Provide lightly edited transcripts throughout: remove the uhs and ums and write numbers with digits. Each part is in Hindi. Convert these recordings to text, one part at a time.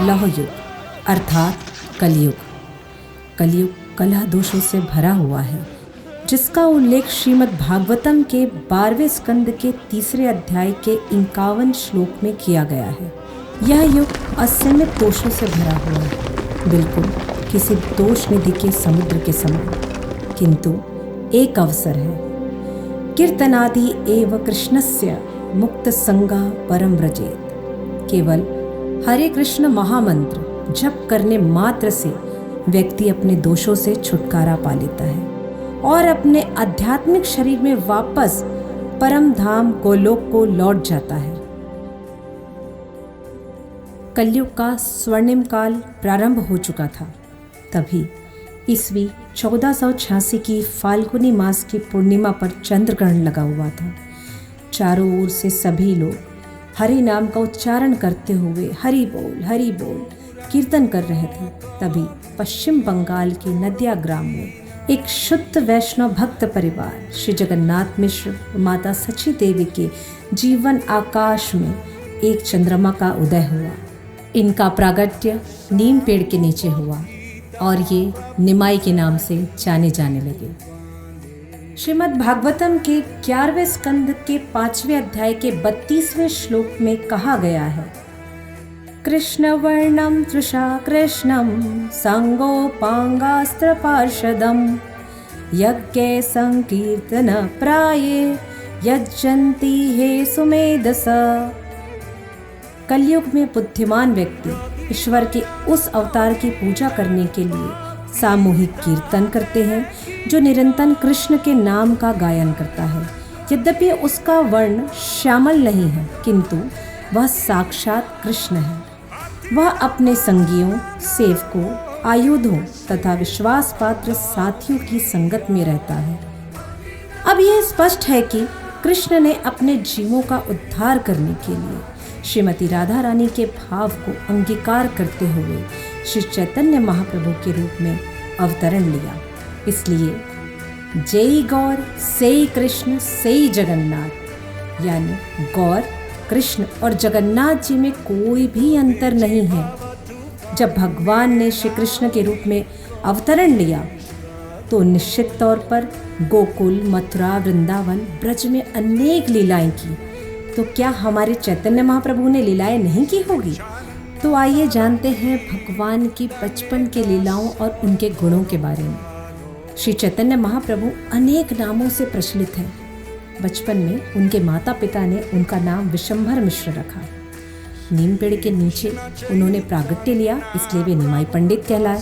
कलह युग अर्थात कलयुग। कलयुग कलह दोषों से भरा हुआ है, जिसका उल्लेख श्रीमद् भागवतम के 12वें स्कंद के 3 अध्याय के 51 श्लोक में किया गया है। यह युग असीमित दोषों से भरा हुआ है, बिल्कुल किसी दोष निधि के समुद्र के समान। किंतु एक अवसर है, कीर्तनादि एव कृष्णस्य मुक्त संगा परम व्रजेत। केवल हरे कृष्ण महामंत्र जप करने मात्र से व्यक्ति अपने दोषों से छुटकारा पा लेता है और अपने आध्यात्मिक शरीर में वापस परम धाम गोलोक को लौट जाता है। कलयुग का स्वर्णिम काल प्रारंभ हो चुका था। तभी ईस्वी 1486 की फाल्गुनी मास की पूर्णिमा पर चंद्र ग्रहण लगा हुआ था। चारों ओर से सभी लोग हरि नाम का उच्चारण करते हुए हरि बोल कीर्तन कर रहे थे। तभी पश्चिम बंगाल के नदिया ग्राम में एक शुद्ध वैष्णव भक्त परिवार श्री जगन्नाथ मिश्र माता सची देवी के जीवन आकाश में एक चंद्रमा का उदय हुआ। इनका प्रागट्य नीम पेड़ के नीचे हुआ और ये निमाई के नाम से जाने जाने लगे। श्रीमद् भागवतम के 11वें स्कंद के 5वें अध्याय के 32वें श्लोक में कहा गया है, कृष्ण वर्णम तृषा कृष्णम संगोपांगास्त्र पार्षदम यज्ञे संकीर्तन प्राये यज्जन्ति हे सुमेधस। कलयुग में बुद्धिमान व्यक्ति ईश्वर के उस अवतार की पूजा करने के लिए सामूहिक कीर्तन करते हैं जो निरंतर कृष्ण के नाम का गायन करता है। यद्यपि उसका वर्ण श्यामल नहीं है, किंतु वह साक्षात कृष्ण है। वह अपने संगियों, सेवकों, आयुधों तथा विश्वास पात्र साथियों की संगत में रहता है। अब यह स्पष्ट है कि कृष्ण ने अपने जीवों का उद्धार करने के लिए श्रीमती राधा रानी के भाव को अंगीकार करते हुए श्री चैतन्य महाप्रभु के रूप में अवतरण लिया। इसलिए जय गौर सेई कृष्ण सेई जगन्नाथ, यानी गौर, कृष्ण और जगन्नाथ जी में कोई भी अंतर नहीं है। जब भगवान ने श्री कृष्ण के रूप में अवतरण लिया तो निश्चित तौर पर गोकुल, मथुरा, वृंदावन, ब्रज में अनेक लीलाएं की। तो क्या हमारे चैतन्य महाप्रभु ने लीलाएं नहीं की होगी? तो आइए जानते हैं भगवान की बचपन के लीलाओं और उनके गुणों के बारे में। श्री चैतन्य महाप्रभु अनेक नामों से प्रचलित हैं। बचपन में उनके माता पिता ने उनका नाम विशंभर मिश्र रखा। नीम पेड़ के नीचे उन्होंने प्रागट्य लिया, इसलिए वे निमाई पंडित कहलाए।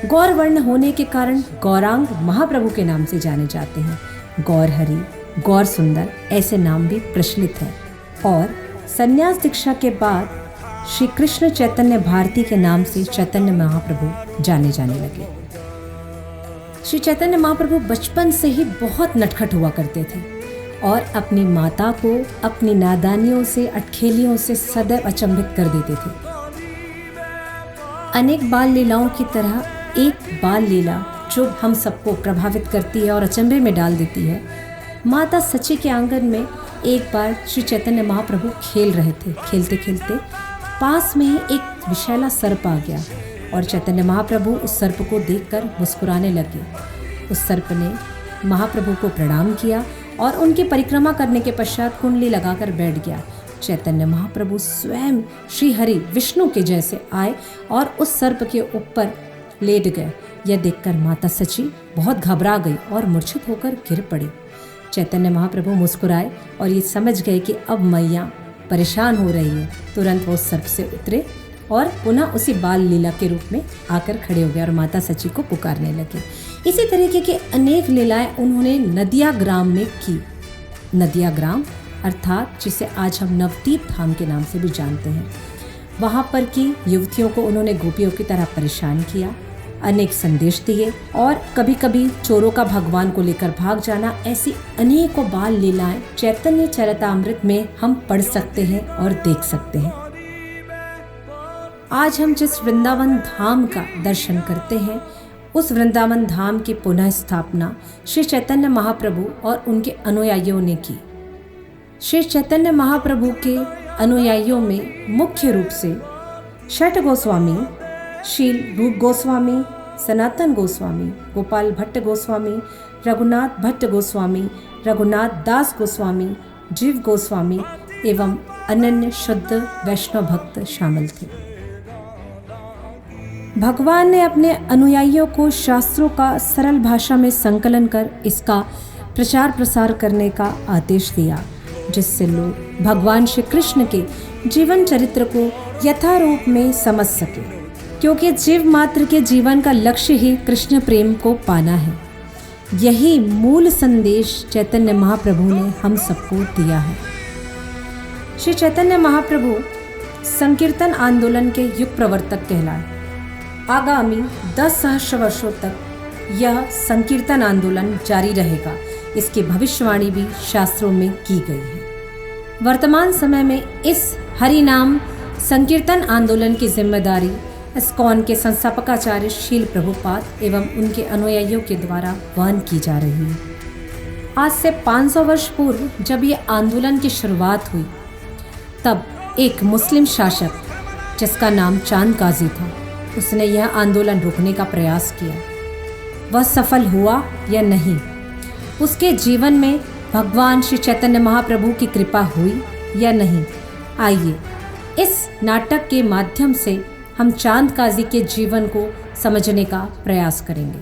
गौर वर्ण होने के कारण गौरांग महाप्रभु के नाम से जाने जाते हैं। गौर हरि, गौर सुंदर ऐसे नाम भी प्रचलित हैं। और संन्यास दीक्षा के बाद श्री कृष्ण चैतन्य भारती के नाम से चैतन्य महाप्रभु जाने जाने लगे। श्री चैतन्य महाप्रभु बचपन से ही बहुत नटखट हुआ करते थे और अपनी माता को अपनी नादानियों से, अटखेलियों से सदैव अचंभित कर देते थे। अनेक बाल लीलाओं की तरह एक बाल लीला जो हम सबको प्रभावित करती है और अचंभे में डाल देती है। माता सची के आंगन में एक बार श्री चैतन्य महाप्रभु खेल रहे थे। खेलते खेलते पास में ही एक विषैला सर्प आ गया और चैतन्य महाप्रभु उस सर्प को देखकर मुस्कुराने लगे। उस सर्प ने महाप्रभु को प्रणाम किया और उनकी परिक्रमा करने के पश्चात कुंडली लगाकर बैठ गया। चैतन्य महाप्रभु स्वयं श्री हरि विष्णु के जैसे आए और उस सर्प के ऊपर लेट गए। यह देखकर माता सची बहुत घबरा गई और मूर्छित होकर गिर पड़ी। चैतन्य महाप्रभु मुस्कुराए और ये समझ गए कि अब मैया परेशान हो रही है। तुरंत वो सर्प से उतरे और पुनः उसी बाल लीला के रूप में आकर खड़े हो गए और माता सची को पुकारने लगे। इसी तरीके के अनेक लीलाएं उन्होंने नदिया ग्राम में की। नदिया ग्राम अर्थात जिसे आज हम नवदीप धाम के नाम से भी जानते हैं। वहाँ पर की युवतियों को उन्होंने गोपियों की तरह परेशान किया, अनेक संदेश दिए और कभी कभी चोरों का भगवान को लेकर भाग जाना। ऐसी अनेकों बाल लीलाएं चैतन्य चरितामृत में हम पढ़ सकते हैं और देख सकते हैं। आज हम जिस वृंदावन धाम का दर्शन करते हैं, उस वृंदावन धाम की पुनः स्थापना श्री चैतन्य महाप्रभु और उनके अनुयायियों ने की। श्री चैतन्य महाप्रभु के अनुयायियों में मुख्य रूप से छठ गोस्वामी, शील रूप गोस्वामी, सनातन गोस्वामी, गोपाल भट्ट गोस्वामी, रघुनाथ भट्ट गोस्वामी, रघुनाथ दास गोस्वामी, जीव गोस्वामी एवं अनन्य शुद्ध वैष्णव भक्त शामिल थे। भगवान ने अपने अनुयायियों को शास्त्रों का सरल भाषा में संकलन कर इसका प्रचार प्रसार करने का आदेश दिया, जिससे लोग भगवान श्री कृष्ण के जीवन चरित्र को यथारूप में समझ सके, क्योंकि जीव मात्र के जीवन का लक्ष्य ही कृष्ण प्रेम को पाना है। यही मूल संदेश चैतन्य महाप्रभु ने हम सबको दिया है। श्री चैतन्य महाप्रभु संकीर्तन आंदोलन के युग प्रवर्तक कहलाए। आगामी 10 सहस्र वर्षों तक यह संकीर्तन आंदोलन जारी रहेगा, इसकी भविष्यवाणी भी शास्त्रों में की गई है। वर्तमान समय में इस हरि नाम संकीर्तन आंदोलन की जिम्मेदारी इस्कॉन के संस्थापकाचार्य शील प्रभुपाद एवं उनके अनुयायियों के द्वारा वहन की जा रही है। आज से 500 वर्ष पूर्व जब ये आंदोलन की शुरुआत हुई, तब एक मुस्लिम शासक जिसका नाम चांद काजी था, उसने यह आंदोलन रोकने का प्रयास किया। वह सफल हुआ या नहीं, उसके जीवन में भगवान श्री चैतन्य महाप्रभु की कृपा हुई या नहीं, आइए इस नाटक के माध्यम से हम चांद काजी के जीवन को समझने का प्रयास करेंगे।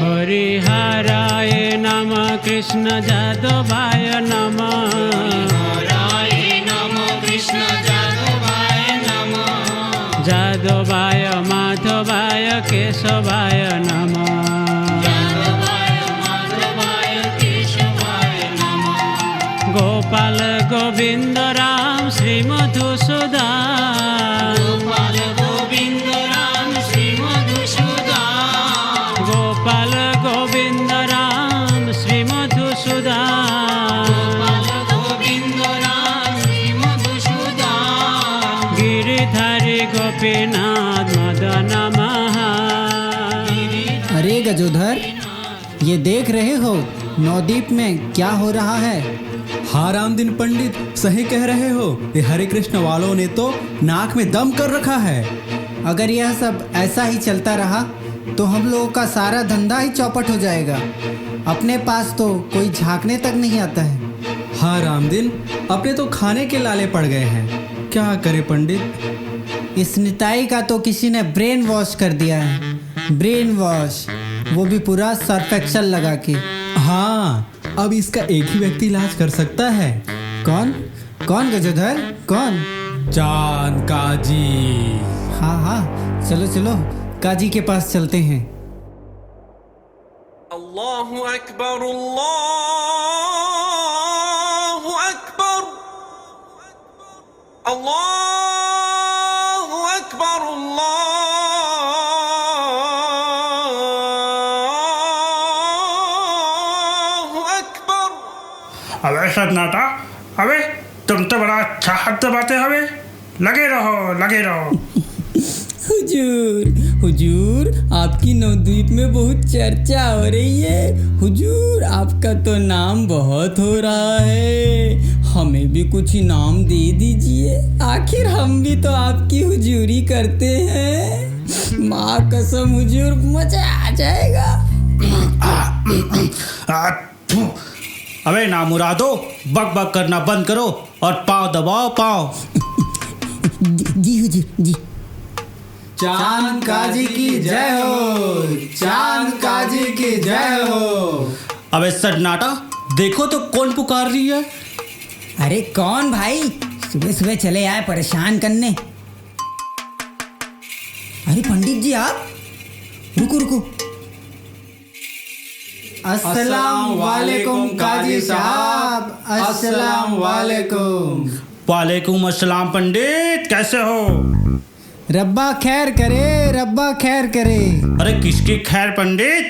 हरिहराय नमः कृष्ण जादवाय नमः। हराय नमः कृष्ण जादवाय नमः। जादवाय माधवाय केशवाय नमः। जादवाय माधवाय केशवाय नमः। गोपाल गोविंद राम श्री मधुसूदन। गोपाल गोविंद राम श्री मधुसूदन। गोपाल गोविंद राम श्री मधुसूदन। गोपाल गोविंद राम श्री मधुसूदन। गिरिधारी गोपीनाथ मदन महा। अरे गजोधर, ये देख रहे हो नवद्वीप में क्या हो रहा है? हाँ रामदीन पंडित, सही कह रहे हो। ये हरे कृष्ण वालों ने तो नाक में दम कर रखा है। अगर यह सब ऐसा ही चलता रहा तो हम लोगों का सारा धंधा ही चौपट हो जाएगा। अपने पास तो कोई झांकने तक नहीं आता है। हाँ रामदीन, अपने तो खाने के लाले पड़ गए हैं। क्या करे पंडित? इस निताई का तो किसी ने ब्रेन वॉश कर दिया है। ब्रेन वॉश, वो भी पूरा सर्फ एक्सेल लगा के। हाँ, अब इसका एक ही व्यक्ति इलाज कर सकता है। कौन? कौन गजोधर, कौन? चांद काजी। हाँ हाँ, चलो चलो काजी के पास चलते हैं। अल्लाहु अकबर, अल्लाहु अकबर, अल्लाहु अकबर, अल्लाहु अकबर। अबे सन्नाटा, अबे तुम तो बड़ा अच्छा हाथ दबाते हो। अबे लगे रहो, लगे रहो। हुजूर, हुजूर, आपकी नवद्वीप में बहुत चर्चा हो रही है। हुजूर, आपका तो नाम बहुत हो रहा है। हमें भी कुछ इनाम दे दीजिए, आखिर हम भी तो आपकी हुजूरी करते हैं। माँ कसम हुजूर, मजा आ जाएगा। अबे ना मुरादो, बक बक करना बंद करो और पाँव दबाओ, पाँव। जी हुजूर, जी। चांद काजी की जय हो, चांद काजी की जय हो। अबे सन्नाटा, देखो तो कौन पुकार रही है। अरे कौन भाई, सुबह सुबह चले आए परेशान करने। अरे पंडित जी आप, रुको रुको। अस्सलाम वालेकुम काजी साहब, अस्सलाम वालेकुम। वालेकुम अस्सलाम पंडित, कैसे हो? रब्बा खैर करे, रब्बा खैर करे। अरे किसकी खैर पंडित?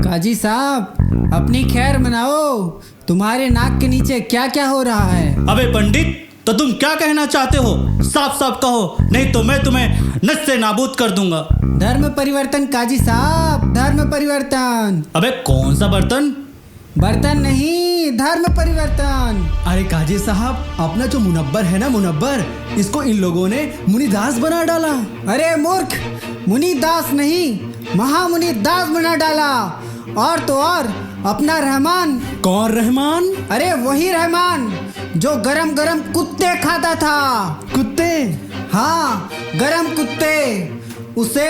काजी साहब अपनी खैर मनाओ। तुम्हारे नाक के नीचे क्या क्या हो रहा है? अबे पंडित, तो तुम क्या कहना चाहते हो? साफ साफ कहो, नहीं तो मैं तुम्हें नस से नाबूद कर दूंगा। धर्म परिवर्तन काजी साहब, धर्म परिवर्तन। अबे कौन सा बर्तन? बर्तन नहीं, धर्म परिवर्तन। अरे काजी साहब, अपना जो मुनब्बर है ना, मुनब्बर, इसको इन लोगों ने मुनिदास बना डाला। अरे मूर्ख, मुनिदास नहीं, महामुनिदास बना डाला। और तो और अपना रहमान। कौन रहमान? अरे वही रहमान जो गरम गरम कुत्ते खाता था। कुत्ते? हाँ, गरम कुत्ते। उसे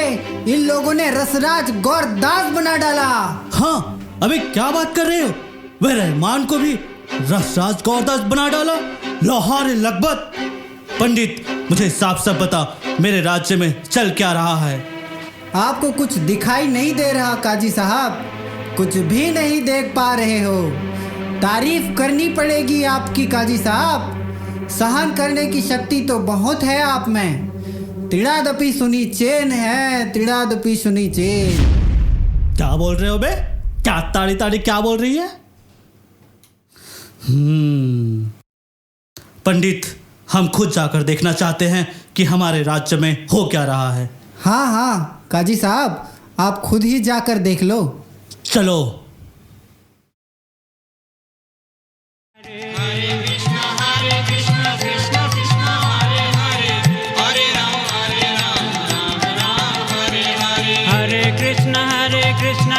इन लोगों ने रसराज गौरदास बना डाला। हाँ, अबे क्या बात कर रहे हो? वह रहमान को भी रसराज गौरदास बना डाला? लाहौर लगबत। पंडित, मुझे साफ साफ बता, मेरे राज्य में चल क्या रहा है? आपको कुछ दिखाई नहीं दे रहा काजी साहब? कुछ भी नहीं देख पा रहे हो? तारीफ करनी पड़ेगी आपकी काजी साहब। सहन करने की शक्ति तो बहुत है आप में। तिड़ादपी सुनी चैन है, तिड़ादपी सुनी चैन। क्या बोल रहे हो बे? क्या ताड़ी ताड़ी क्या बोल रही है? पंडित, हम खुद जाकर देखना चाहते हैं कि हमारे राज्य में हो क्या रहा है। हाँ हाँ काजी साहब, आप खुद ही जाकर देख लो। चलो। हरे कृष्ण कृष्ण कृष्ण हरे हरे, हरे राम राम राम हरे हरे। हरे कृष्ण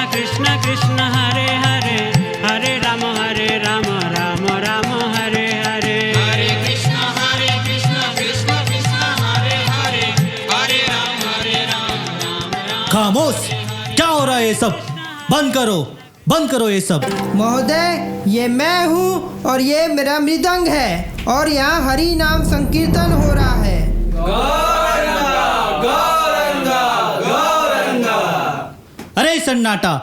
कृष्ण कृष्ण हरे हरे, हरे राम राम। खामोश, क्या हो रहा है ये सब? बंद करो, बंद करो ये सब। महोदय, ये मैं हूँ और ये मेरा मृदंग है और यहाँ हरि नाम संकीर्तन हो रहा है। अरे सन्नाटा,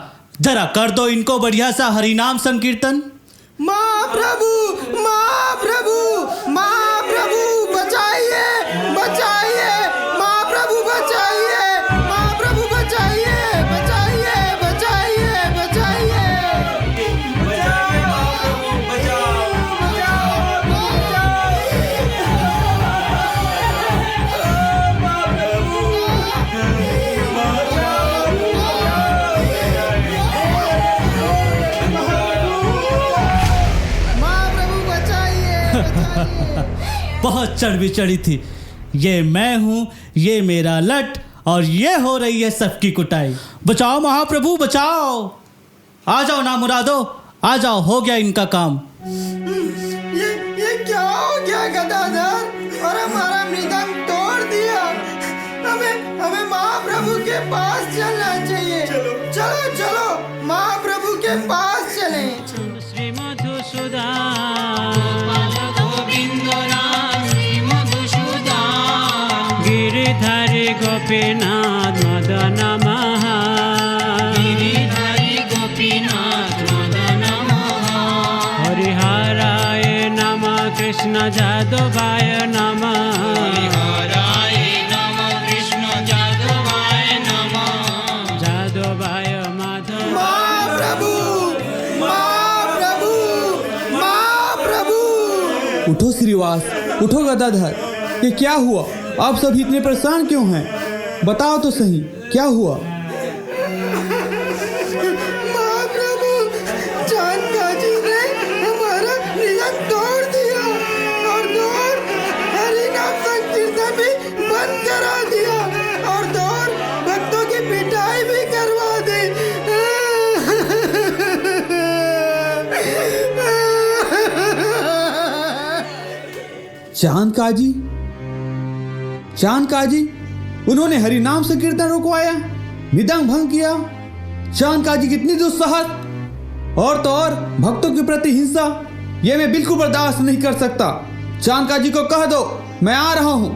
जरा कर दो इनको बढ़िया सा हरिनाम संकीर्तन। महाप्रभु, महाप्रभु, महाप्रभु बचाइए, बचाइए, महाप्रभु बचाइए, महाप्रभु बचाइए, बचाइए, बचाइए, बचाइए। बहुत चढ़ी चढ़ी थी। ये मैं हूँ, ये मेरा लट, और ये हो रही है सबकी कुटाई। बचाओ महाप्रभु, बचाओ। आ जाओ ना मुरादो, आ जाओ, हो गया इनका काम। ये क्या हो गया गदाधर? और हमारा मृदंग तोड़ दिया। हमें महाप्रभु के पास चलना चाहिए। चलो चलो, महाप्रभु के पास चलें। श्री मधुसूदन गोविंद राम, श्री मधुसूदन गिरिधारी गोपीनाथ मदन महा, गिरिधारी गोपीनाथ मदन महा। हरिहराय नमः, कृष्ण जादवाय नमः, हरिहराय नमः, कृष्ण जादवाय नमः, जादवाय माधव। महाप्रभु, महाप्रभु, महाप्रभु। उठो श्रीवास, उठो गदाधर, ये क्या हुआ? आप सभी इतने परेशान क्यों हैं? बताओ तो सही, क्या हुआ? महाप्रभु, जानकाजी ने हमारा मृदंग तोड़ दिया और हरिनाम संकीर्तन भी बंद करा दिया और भक्तों की पिटाई भी करवा दी। चांद काजी, चांद काजी, उन्होंने हरिनाम संकीर्तन रुकवाया, मृदंग भंग किया। चांद काजी कितनी दुस्साहस, और तो और भक्तों के प्रति हिंसा, ये मैं बिल्कुल बर्दाश्त नहीं कर सकता। चांद काजी को कह दो मैं आ रहा हूं।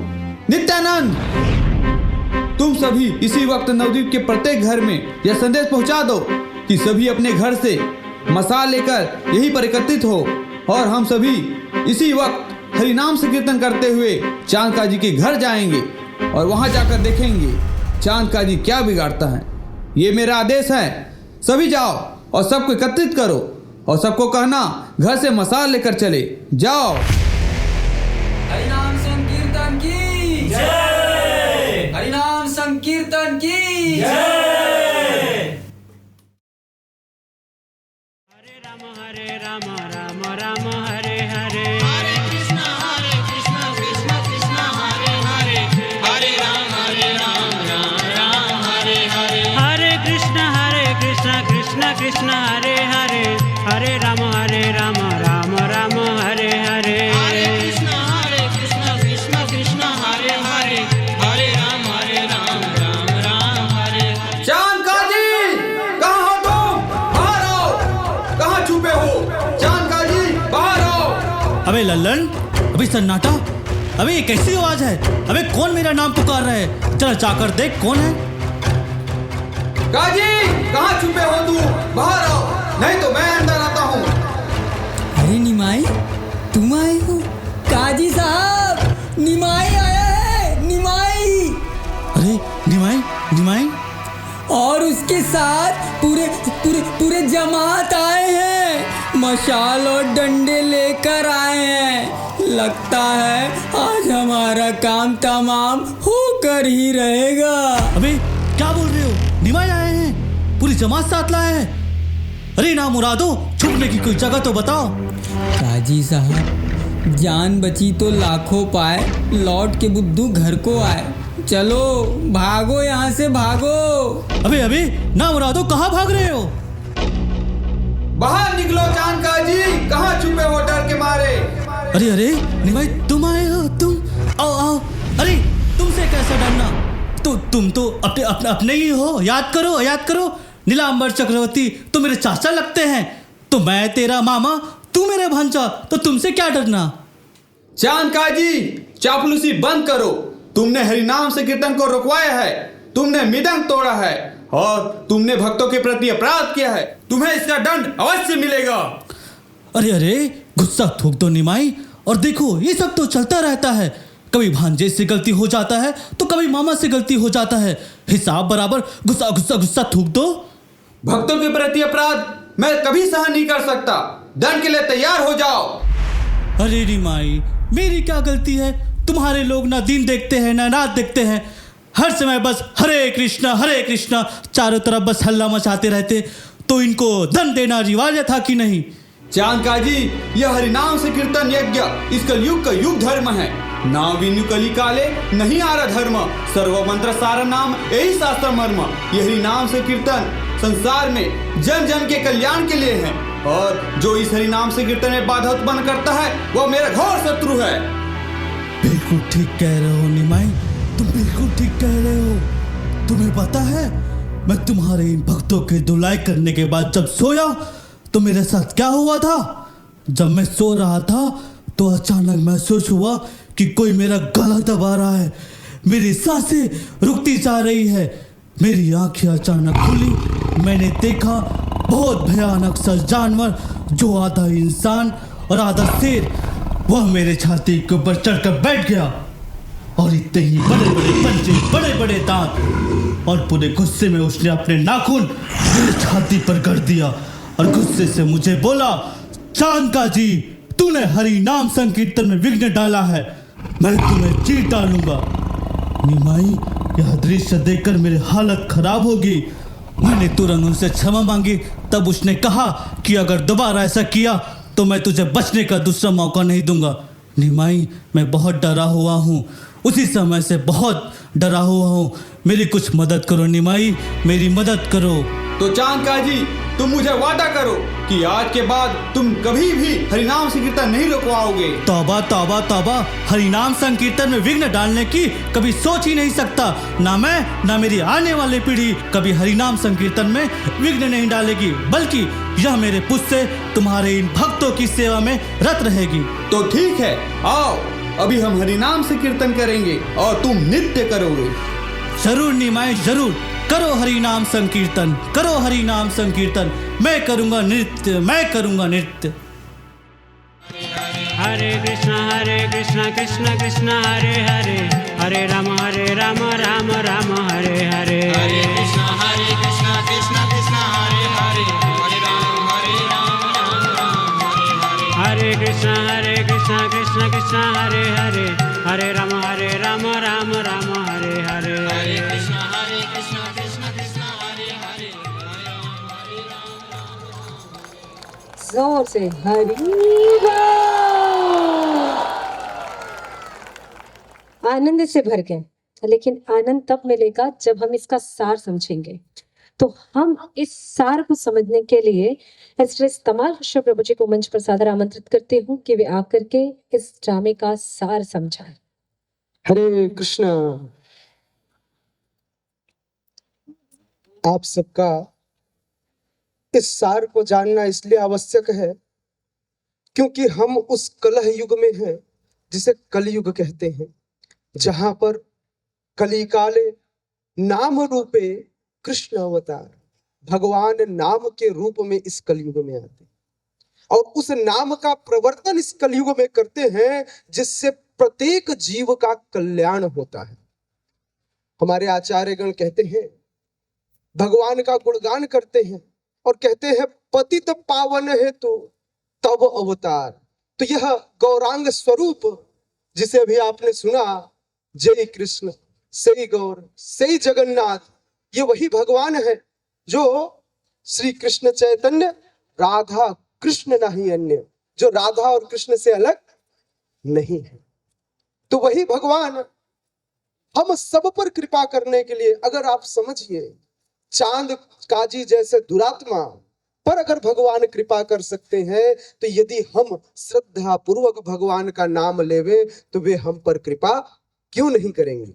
नित्यानंद, तुम सभी इसी वक्त नवद्वीप के प्रत्येक घर में यह संदेश पहुंचा दो कि सभी अपने घर से मसाल लेकर यहीं पर एकत्रित हो और हम सभी इसी वक्त हरिनाम संकीर्तन करते हुए चांद काजी के घर जाएंगे और वहां जाकर देखेंगे चांद काजी क्या बिगाड़ता है। ये मेरा आदेश है। सभी जाओ और सबको एकत्रित करो और सबको कहना घर से मसाल लेकर चले। जाओ। हरिनाम संकीर्तन की जय, हरिनाम संकीर्तन की जय। हरे राम राम हरे हरे हरे कृष्ण कृष्ण कृष्ण हरे हरे हरे राम राम राम हरे हरे हरे कृष्ण कृष्ण कृष्ण हरे हरे हरे राम राम राम हरे हरे हरे कृष्ण कृष्ण कृष्ण हरे हरे हरे राम राम राम हरे चांद काजी, कहाँ हो तुम? बाहर आओ। कहाँ छुपे हो? चांद काजी, बाहर आओ। अबे लल्लन, अबे सन्नाटा, अबे ये कैसी आवाज है? अबे कौन मेरा नाम पुकार रहा है? चल जाकर देख कौन है। काजी, कहाँ छुपे हो तू? बाहर आओ, नहीं तो मैं अंदर आता हूँ। अरे निमाई, तुम आए हो? काजी साहब, निमाई आया है, निमाई। अरे निमाई, निमाई, और उसके साथ पूरे पूरे पूरे जमात आए हैं, मशाल और डंडे लेकर आए हैं। लगता है आज हमारा काम तमाम होकर ही रहेगा। अबे क्या बोल रहे हो? निमाई आए हैं, पूरी जमात साथ लाए हैं। अरे ना मुरादो, छुपने की कोई जगह तो बताओ। काजी साहब, जान बची तो लाखों पाए, लौट के बुद्धू घर को आए। चलो भागो यहाँ से, भागो। अबे अबे ना मुरादो, कहाँ भाग रहे हो? बाहर निकलो चांद काजी, कहाँ छुपे हो डर के मारे? अरे अरे निमाई, तुम आए हो? तुम आओ आओ। अरे तुमसे कैसे डरना? तुम तो अपने ही हो। याद करो नीलांबर चक्रवर्ती तो मेरे चाचा लगते हैं। तो मैं तेरा मामा, तू मेरे भांजा, तो तुमसे क्या डरना? चांद काजी, चापलूसी बंद करो। तुमने हरिनाम से कीर्तन को रुकवाया है, तुमने मृदंग तोड़ा है और तुमने भक्तों के प्रति अपराध किया है। तुम्हें इसका दंड अवश्य मिलेगा। अरे अरे गुस्सा थूक दो निमाई। और देखो ये सब तो चलता रहता है, कभी भांजे से गलती हो जाता है तो कभी मामा से गलती हो जाता है। हिसाब बराबर, गुस्सा गुस्सा गुस्सा थूक दो। भक्तों के प्रति अपराध मैं कभी सहन नहीं कर सकता। दंड के लिए तैयार हो जाओ। अरे निमाई, मेरी क्या गलती है? तुम्हारे लोग ना दिन देखते हैं ना रात देखते हैं, हर समय बस हरे कृष्णा चारों तरफ बस हल्ला मचाते रहते। तो इनको दंड देना रिवाज था कि नहीं? चांद काजी, यह हरिनाम से कीर्तन यज्ञ इस कलयुग का युग धर्म है। नाम विनु कली काले नहीं आरा धर्म, सर्व मंत्र सार नाम यही शास्त्र मर्म। यही नाम से कीर्तन संसार में जन जन के कल्याण के लिए है, और जो इस हरिनाम से कीर्तन में बाधा उत्पन्न करता है वह मेरा घोर शत्रु है। बिल्कुल ठीक कह रहे हो निमाई, तुम बिल्कुल ठीक कह रहे हो। तुम्हें पता है मैं तुम्हारे इन भक्तों के धुलाई करने के बाद जब सोया तो मेरे साथ क्या हुआ था? जब मैं सो रहा था तो अचानक महसूस हुआ कि कोई मेरा गला दबा रहा है। मेरी सांसें रुकती जा रही है। मेरी आंखें अचानक खुली, मैंने देखा बहुत भयानक सा जानवर जो आधा इंसान और आधा शेर, वह मेरे छाती के ऊपर चढ़कर बैठ गया और इतने ही बड़े बड़े पंजे, बड़े बड़े दांत, और पूरे गुस्से में उसने अपने नाखून मेरे छाती पर गड़ दिया और गुस्से से मुझे बोला, चांद काजी, तूने हरि नाम संकीर्तन में विघ्न डाला है, मैं तुम्हें चीर डालूंगा। निमाई, यह दृश्य देखकर मेरी हालत खराब हो गई। मैंने तुरंत उनसे क्षमा मांगी। तब उसने कहा कि अगर दोबारा ऐसा किया तो मैं तुझे बचने का दूसरा मौका नहीं दूंगा। निमाई, मैं बहुत डरा हुआ हूँ, उसी समय से बहुत डरा हुआ हूँ। मेरी कुछ मदद करो निमाई, मेरी मदद करो। तो चांद काजी, तुम मुझे वादा करो कि आज के बाद तुम कभी भी हरिनाम संकीर्तन नहीं रुकवाओगे। तौबा तौबा तौबा, हरिनाम संकीर्तन में विघ्न डालने की कभी सोच ही नहीं सकता। ना मैं ना मेरी आने वाली पीढ़ी कभी हरिनाम संकीर्तन में विघ्न नहीं डालेगी, बल्कि यह मेरे पुष्य तुम्हारे इन भक्तों की सेवा में रत रहेगी। तो ठीक है, आओ अभी हम हरिनाम से कीर्तन करेंगे और तुम नृत्य करोगे। जरूर निमाई, जरूर करो हरिनाम संकीर्तन, करो हरिनाम संकीर्तन। मैं करूंगा नृत्य, मैं करूंगा नृत्य। हरे कृष्णा कृष्ण कृष्ण हरे हरे, हरे राम राम राम हरे हरे। हरे कृष्णा कृष्ण कृष्ण हरे हरे, हरे राम राम राम हरे हरे। हरे कृष्णा कृष्ण कृष्ण हरे हरे, हरे राम राम राम हरे हरे। हरे कृष्णा कृष्ण कृष्ण हरे हरे, हरे राम राम राम। जोर से हरि बोल। आनंद से भर गए, लेकिन आनंद तब मिलेगा जब हम इसका सार समझेंगे। तो हम इस सार को समझने के लिए एस्ट्रेस तमाल कृष्ण प्रभु जी को मंच पर सादर आमंत्रित करती हूँ कि वे आकर के इस ड्रामे का सार समझाएं। हरे कृष्णा। आप सबका इस सार को जानना इसलिए आवश्यक है क्योंकि हम उस कलह युग में हैं जिसे कलयुग कहते हैं, जहां पर कलिकाले नाम रूपे कृष्ण अवतार भगवान नाम के रूप में इस कलयुग में आते और उस नाम का प्रवर्तन इस कलयुग में करते हैं जिससे प्रत्येक जीव का कल्याण होता है। हमारे आचार्यगण कहते हैं, भगवान का गुणगान करते हैं और कहते हैं पतित पावन हेतु तब अवतार। तो यह गौरांग स्वरूप जिसे अभी आपने सुना, जय कृष्ण सई गौर सई जगन्नाथ, ये वही भगवान है जो श्री कृष्ण चैतन्य राधा कृष्ण नहीं अन्य, जो राधा और कृष्ण से अलग नहीं है। तो वही भगवान हम सब पर कृपा करने के लिए, अगर आप समझिए चांद काजी जैसे दुरात्मा पर अगर भगवान कृपा कर सकते हैं, तो यदि हम श्रद्धा पूर्वक भगवान का नाम लेवे तो वे हम पर कृपा क्यों नहीं करेंगे।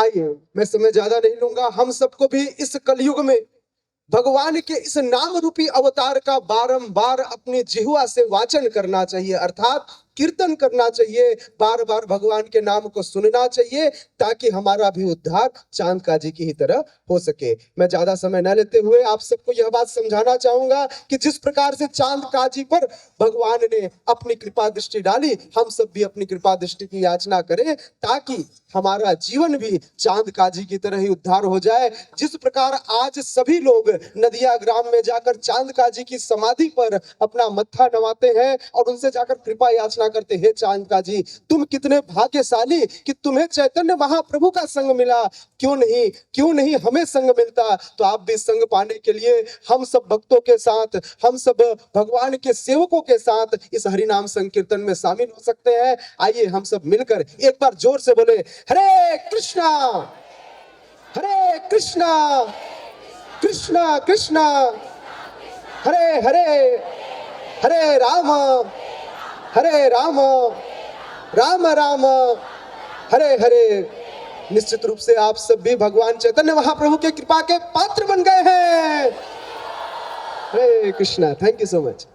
आइए, मैं समय ज्यादा नहीं लूंगा। हम सबको भी इस कलयुग में भगवान के इस नाम रूपी अवतार का बारंबार अपनी जिह्वा से वाचन करना चाहिए, अर्थात कीर्तन करना चाहिए, बार बार भगवान के नाम को सुनना चाहिए, ताकि हमारा भी उद्धार चांद काजी की ही तरह हो सके। मैं ज्यादा समय न लेते हुए आप सबको यह बात समझाना चाहूंगा कि जिस प्रकार से चांद काजी पर भगवान ने अपनी कृपा दृष्टि डाली, हम सब भी अपनी कृपा दृष्टि की याचना करें ताकि हमारा जीवन भी चांद काजी की तरह ही उद्धार हो जाए। जिस प्रकार आज सभी लोग नदिया ग्राम में जाकर चांद काजी की समाधि पर अपना मत्था नवाते हैं और उनसे जाकर कृपा याचना करते हैं, चांद काजी तुम कितने भाग्यशाली कि तुम्हें चैतन्य महाप्रभु का संग मिला, क्यों नहीं हमें संग मिलता। तो आप भी संग पाने के लिए हम सब भक्तों के साथ, हम सब भगवान के सेवकों के साथ इस हरिनाम संकीर्तन में शामिल हो सकते हैं। आइए हम सब मिलकर एक बार जोर से बोले, हरे कृष्णा कृष्णा कृष्णा हरे हरे, हरे राम राम राम हरे हरे। निश्चित रूप से आप सब भी भगवान चैतन्य महाप्रभु के कृपा के पात्र बन गए हैं। Hare Krishna. Thank you so much.